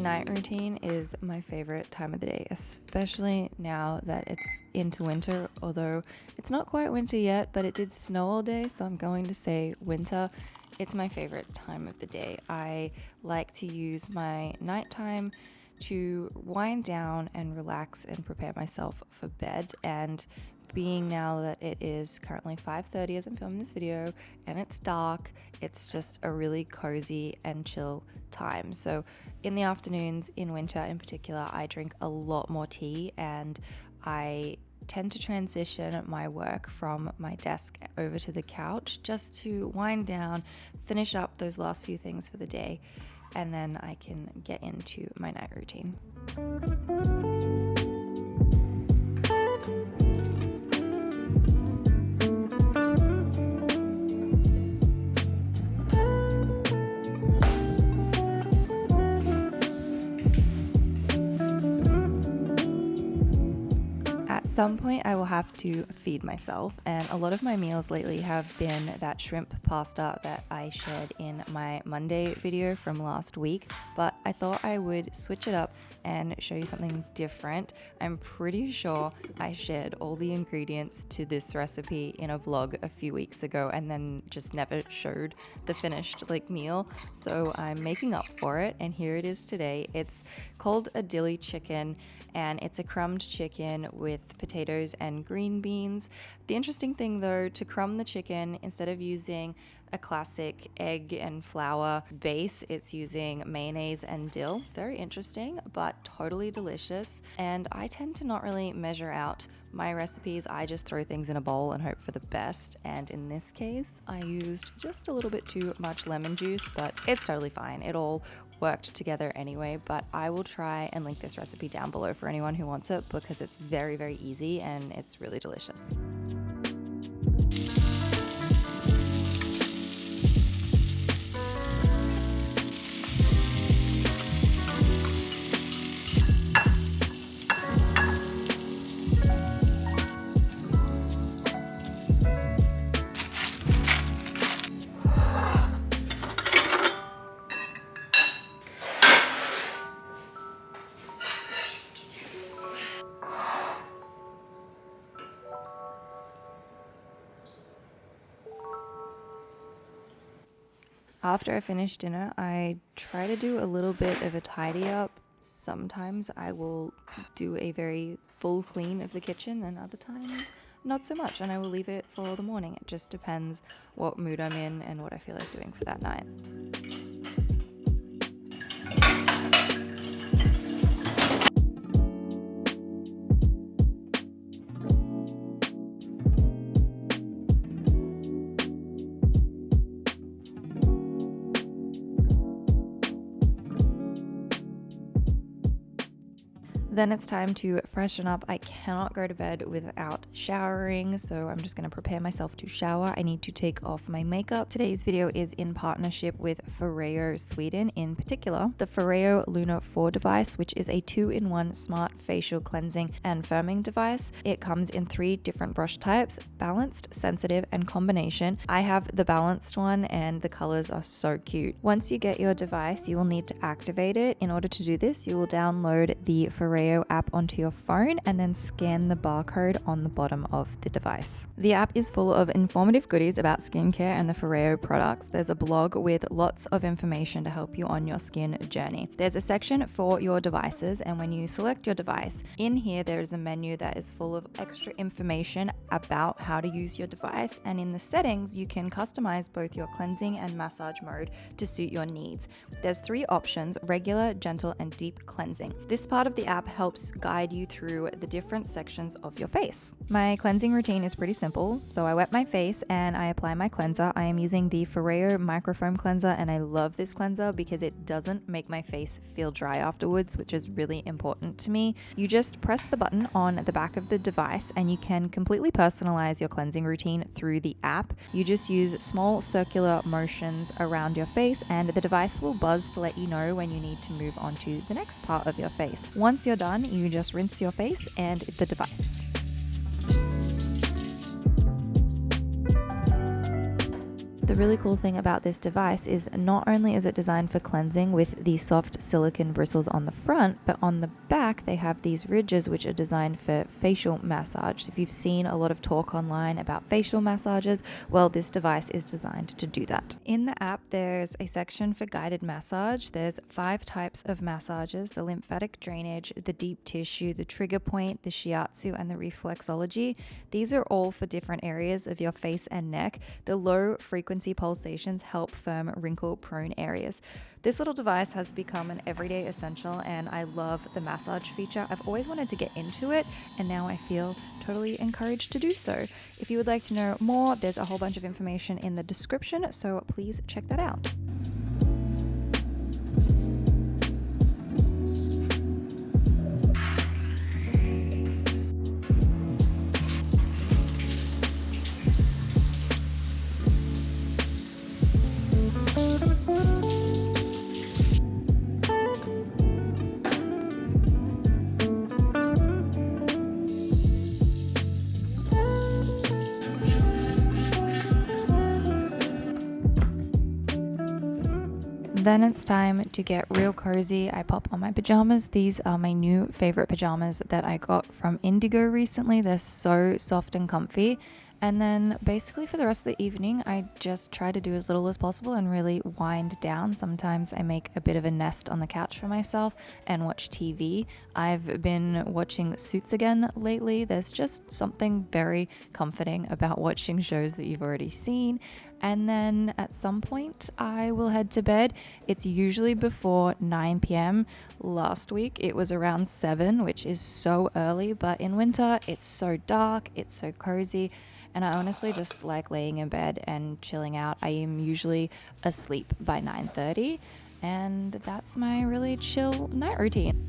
Night routine is my favorite time of the day, especially now that it's into winter, although it's not quite winter yet, but it did snow all day, so I'm going to say winter. It's my favorite time of the day. I like to use my nighttime to wind down and relax and prepare myself for bed. And being now that it is currently 5:30 as I'm filming this video and it's dark, it's just a really cozy and chill time. So in the afternoons in winter in particular, I drink a lot more tea, and I tend to transition my work from my desk over to the couch just to wind down, finish up those last few things for the day, and then I can get into my night routine. At some point I will have to feed myself, and a lot of my meals lately have been that shrimp pasta that I shared in my Monday video from last week, but I thought I would switch it up and show you something different. I'm pretty sure I shared all the ingredients to this recipe in a vlog a few weeks ago and then just never showed the finished meal, so I'm making up for it, and here it is today. It's called a dilly chicken, and it's a crumbed chicken with potatoes and green beans. The interesting thing though, to crumb the chicken, instead of using a classic egg and flour base, it's using mayonnaise and dill. Very interesting, but totally delicious. And I tend to not really measure out my recipes. I just throw things in a bowl and hope for the best. And in this case, I used just a little bit too much lemon juice, but it's totally fine. It all worked together anyway, but I will try and link this recipe down below for anyone who wants it, because it's very, very easy and it's really delicious. After I finish dinner, I try to do a little bit of a tidy up. Sometimes I will do a very full clean of the kitchen, and other times not so much, and I will leave it for the morning. It just depends what mood I'm in and what I feel like doing for that night. Then it's time to freshen up. I cannot go to bed without showering, so I'm just going to prepare myself to shower. I need to take off my makeup. Today's video is in partnership with Foreo Sweden, in particular the Foreo Luna 4 device, which is a 2-in-1 smart facial cleansing and firming device. It comes in 3 different brush types: balanced, sensitive, and combination. I have the balanced one, and the colors are so cute. Once you get your device, you will need to activate it. In order to do this, you will download the Foreo app onto your phone and then scan the barcode on the bottom of the device. The app is full of informative goodies about skincare and the Foreo products. There's a blog with lots of information to help you on your skin journey. There's a section for your devices, and when you select your device, in here there is a menu that is full of extra information about how to use your device, and in the settings you can customize both your cleansing and massage mode to suit your needs. There's 3 options: regular, gentle, and deep cleansing. This part of the app helps guide you through the different sections of your face. My cleansing routine is pretty simple. So I wet my face and I apply my cleanser. I am using the Foreo microfoam cleanser, and I love this cleanser because it doesn't make my face feel dry afterwards, which is really important to me. You just press the button on the back of the device and you can completely personalize your cleansing routine through the app. You just use small circular motions around your face, and the device will buzz to let you know when you need to move on to the next part of your face. Once you're done, you just rinse your face and the device. The really cool thing about this device is not only is it designed for cleansing with the soft silicone bristles on the front, but on the back they have these ridges which are designed for facial massage. So if you've seen a lot of talk online about facial massages, well, this device is designed to do that. In the app, there's a section for guided massage. There's 5 types of massages: the lymphatic drainage, the deep tissue, the trigger point, the shiatsu, and the reflexology. These are all for different areas of your face and neck. The low frequency pulsations help firm wrinkle-prone areas. This little device has become an everyday essential, and I love the massage feature. I've always wanted to get into it, and now I feel totally encouraged to do so. If you would like to know more, there's a whole bunch of information in the description, so please check that out. Then it's time to get real cozy. I pop on my pajamas. These are my new favorite pajamas that I got from Indigo recently. They're so soft and comfy. And then basically for the rest of the evening, I just try to do as little as possible and really wind down. Sometimes I make a bit of a nest on the couch for myself and watch TV. I've been watching Suits again lately. There's just something very comforting about watching shows that you've already seen. And then at some point I will head to bed. It's usually before 9 p.m. Last week it was around 7, which is so early, but in winter it's so dark, it's so cozy, and I honestly just like laying in bed and chilling out. I am usually asleep by 9:30, and that's my really chill night routine.